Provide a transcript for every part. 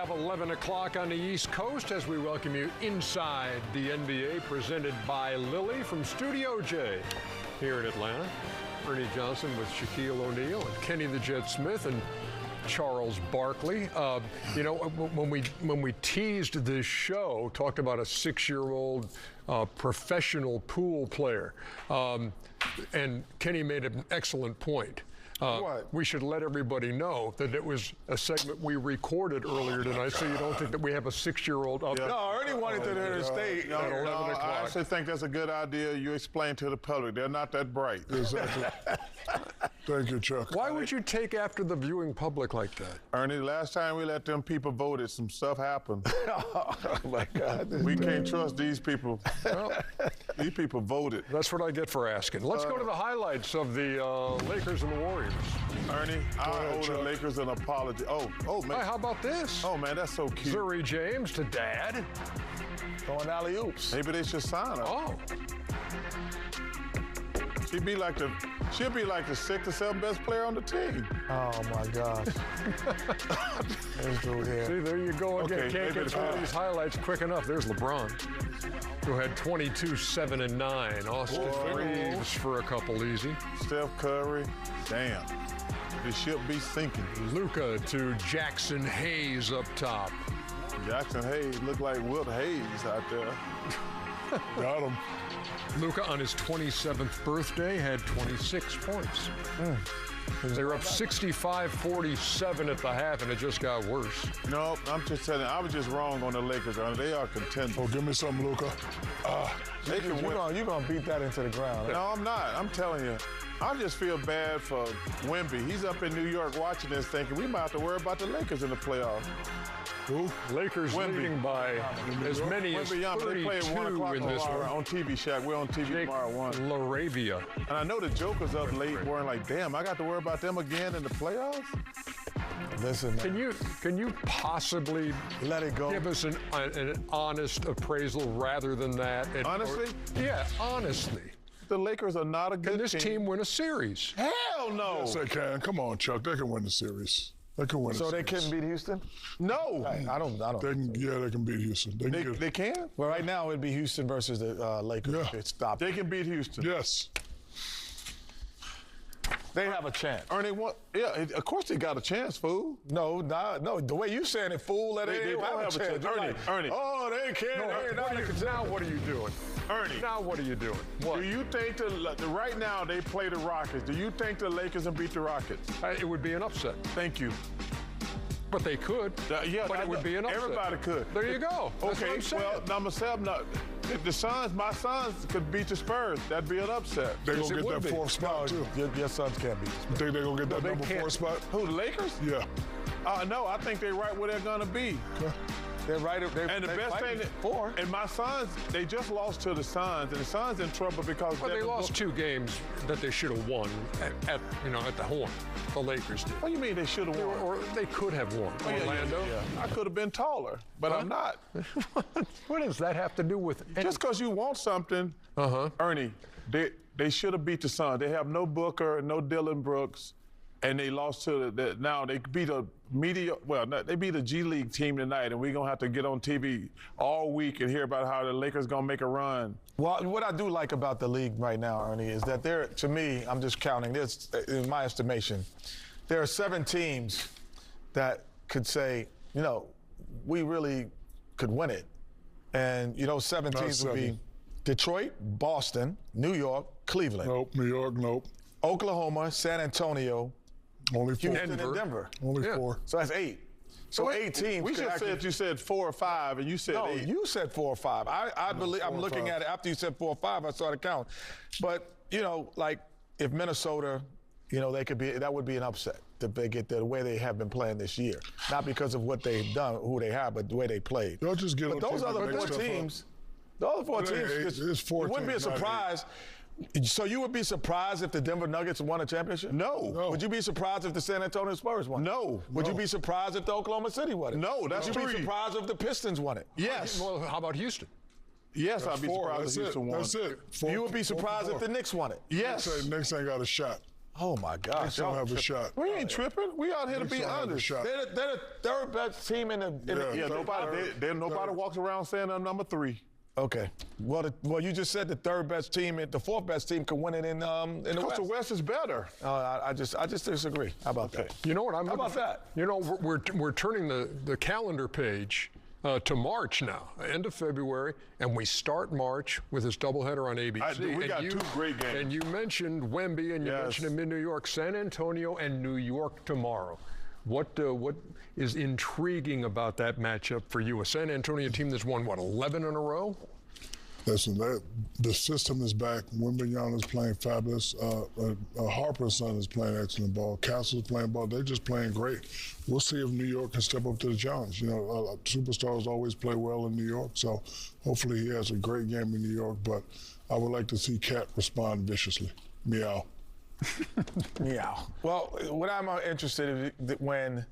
have 11 o'clock on the East Coast as we welcome you inside the NBA, presented by Lilly from Studio J here in Atlanta. Ernie Johnson with Shaquille O'Neal and Kenny the Jet Smith and Charles Barkley. You know, when we teased this show, talked about a 6-year-old professional pool player, and Kenny made an excellent point. We should let everybody know that it was a segment we recorded earlier tonight, so you don't think that we have a 6-year-old up. Yeah. No, Ernie wanted to hear the state at 11 o'clock. I actually think that's a good idea. You explain to the public. They're not that bright. Exactly. Thank you, Chuck. Why would you take after the viewing public like that? Ernie, the last time we let them people vote, some stuff happened. Oh, my God. We can't trust these people. Well, these people voted. That's what I get for asking. Let's go to the highlights of the Lakers and the Warriors. Ernie, I owe the Lakers an apology. Oh, man. Hey, how about this? Oh, man, that's so cute. Zuri James to Dad. Throwing alley-oops. Maybe they should sign her. Oh. She'll be like the 6th or 7th best player on the team. Oh, my gosh. There's dude here. See, there you go again. Okay, Can't get through these highlights quick enough. There's LeBron, who had 22, 7, and 9. Austin Reeves for a couple easy. Steph Curry. Damn. The ship be sinking. Luka to Jackson Hayes up top. Jackson Hayes looked like Wilt Hayes out there. Got him. Luka on his 27th birthday had 26 points. They were up 65-47 at the half, and it just got worse. No, I'm just telling you, I was just wrong on the Lakers. They are contenders. Oh, give me some, Luka. They can win. You're going to beat that into the ground. No, I'm not. I'm telling you. I just feel bad for Wemby. He's up in New York watching this thinking we might have to worry about the Lakers in the playoffs. Who? Lakers leading by as many as 32 they play at 1 o'clock in this one. On TV, Shaq. We're on TV tomorrow at 1. LaRavia. And I know the Joker's up late worrying like, damn, I got to worry about them again in the playoffs? Listen, man. Can you possibly let it go? Give us an honest appraisal rather than that? Honestly? Yeah, honestly. The Lakers are not a good team. Can this team win a series? Hell no. Yes, they can. Come on, Chuck. They can win the series. They can win. So they couldn't beat Houston? No. I don't. They can beat Houston. They can? Well, right now it'd be Houston versus the Lakers. Yeah. Stop. They can beat Houston. Yes. They have a chance. Ernie, yeah, of course they got a chance, fool. No. The way you saying it, fool, that they don't have a chance. Ernie. Oh, they can't. Now what are you doing? Ernie. Now what are you doing? What? Do you think right now they play the Rockets? Do you think the Lakers can beat the Rockets? It would be an upset. Thank you. But they could. Yeah, but it would be an upset. Everybody could. There you go. That's okay, what I'm saying. well, number 7, the Suns, my Suns could beat the Spurs. That'd be an upset. They're going to get that 4th spot, too. Your Suns can't beat. You think they're going to get that number 4 spot? Who, the Lakers? Yeah. No, I think they're right where they're going to be. Okay. They're right. And the best thing, and my Suns, they just lost to the Suns, and the Suns in trouble because they lost 2 games that they should have won at the Horn. The Lakers did. What do you mean they should have won? Or they could have won. Orlando. Yeah. I could have been taller, but I'm not. What does that have to do with anything? Just because you want something, Ernie, they should have beat the Suns. They have no Booker, no Dylan Brooks. And they lost to now they beat they beat a G League team tonight, and we're gonna have to get on TV all week and hear about how the Lakers gonna make a run. Well, what I do like about the league right now, Ernie, is that to me, I'm just counting this, in my estimation, there are 7 teams that could say, we really could win it. And, 7 teams would be Detroit, Boston, New York, Cleveland. Nope, New York, nope. Oklahoma, San Antonio, only 4. Houston, and Denver. Only 4. So that's 8. So 8 teams. We just said you said 4 or 5, and you said 8. No, you said 4 or 5. I believe I'm looking at it after you said 4 or 5. I started counting. But like if Minnesota, they could be. That would be an upset if they get the way they have been playing this year. Not because of what they've done, who they have, but the way they played. They'll just get. But those other 4 teams, the other 4 teams, it wouldn't be a surprise. So you would be surprised if the Denver Nuggets won a championship? No. Would you be surprised if the San Antonio Spurs won it? No. Would you be surprised if the Oklahoma City won it? No, that's 3. Would you be surprised if the Pistons won it? Yes. Well, how about Houston? Yes, I'd be surprised if Houston won. That's it. You would be surprised if the Knicks won it? Yes. Knicks ain't got a shot. Oh, my gosh. They don't have a shot. We ain't tripping. We out here to be don't have a honest. shot. They're the third best team in the Yeah, nobody walks around saying they're number 3. Okay. Well, you just said the third best team, the fourth best team could win it in the Because West. the West is better. I just disagree. How about that? You know what? How about that? You know, we're turning the calendar page to March now, end of February, and we start March with this doubleheader on ABC. We got 2 great games. And you mentioned Wemby, and you mentioned him in New York, San Antonio, and New York tomorrow. What is intriguing about that matchup for you? A San Antonio team that's won, 11 in a row? Listen, the system is back. Wembanyama is playing fabulous. Harper's son is playing excellent ball. Castle's playing ball. They're just playing great. We'll see if New York can step up to the challenge. You know, superstars always play well in New York, so hopefully he has a great game in New York. But I would like to see Cat respond viciously. Meow. Meow. Well, what I'm interested in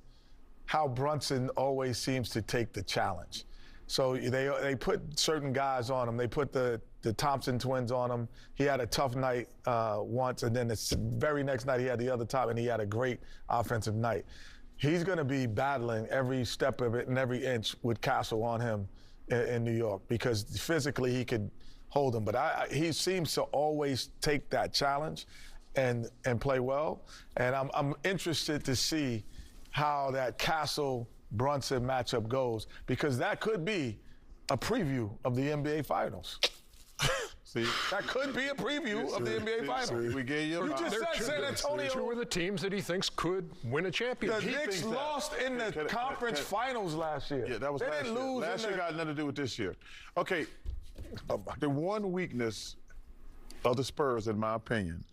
how Brunson always seems to take the challenge. So they put certain guys on him. They put the Thompson twins on him. He had a tough night once, and then the very next night he had the other top, and he had a great offensive night. He's going to be battling every step of it and every inch with Castle on him in New York because physically he could hold him. But he seems to always take that challenge and play well. And I'm interested to see how that Castle-Brunson matchup goes because that could be a preview of the NBA Finals. See, that could be a preview of the NBA Finals. We gave you. You just said San Antonio. 2 of the teams that he thinks could win a championship. The Knicks lost in the conference finals last year. Yeah, that was they last didn't year. lose. Last year got nothing to do with this year. Okay, the one weakness of the Spurs, in my opinion,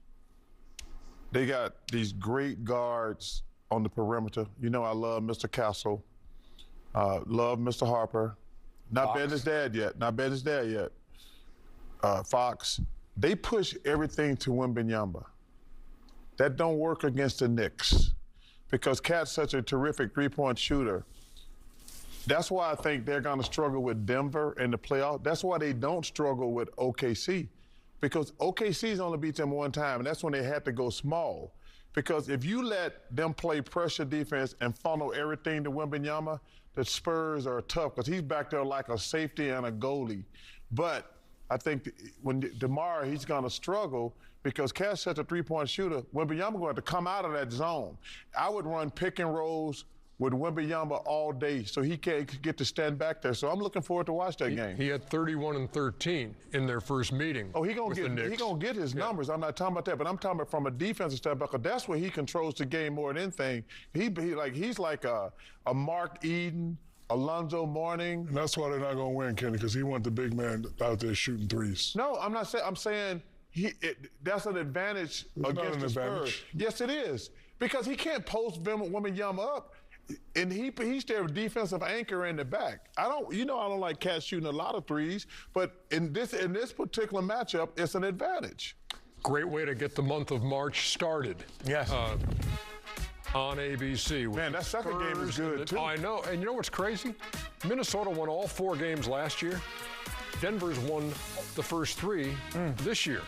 they got these great guards on the perimeter. You know, I love Mr. Castle, love Mr. Harper. Not betting his dad yet. Fox. They push everything to Wembanyama. That don't work against the Knicks because Cat's such a terrific three-point shooter. That's why I think they're going to struggle with Denver in the playoff. That's why they don't struggle with OKC because OKC's only beat them one time, and that's when they had to go small. Because if you let them play pressure defense and funnel everything to Wembanyama, the Spurs are tough because he's back there like a safety and a goalie. But I think when tomorrow he's going to struggle because Cat's such a three-point shooter. Wembanyama going to come out of that zone. I would run pick and rolls with Wembanyama all day so he can't get to stand back there. So I'm looking forward to watch that game. He had 31 and 13 in their first meeting. Oh, he gonna get his numbers. I'm not talking about that, but I'm talking about from a defensive standpoint. Because that's where he controls the game more than anything. He's like a Mark Eden, Alonzo Mourning. And that's why they're not going to win, Kenny, because he wants the big man out there shooting threes. No, I'm not saying. I'm saying that's an advantage against the Spurs. Yes, it is because he can't post Wembanyama up. And he's their defensive anchor in the back. I don't like Cat shooting a lot of threes, but in this particular matchup, it's an advantage. Great way to get the month of March started. Yes. On ABC. Man, that second game is good, too. I know. And you know what's crazy? Minnesota won all 4 games last year. Denver's won the first 3 this year.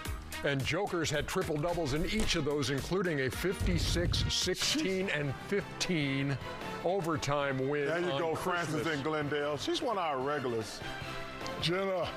And Jokers had triple doubles in each of those, including a 56, 16, and 15 overtime win. There you go, Christmas. Francis and Glendale. She's one of our regulars. Jenna,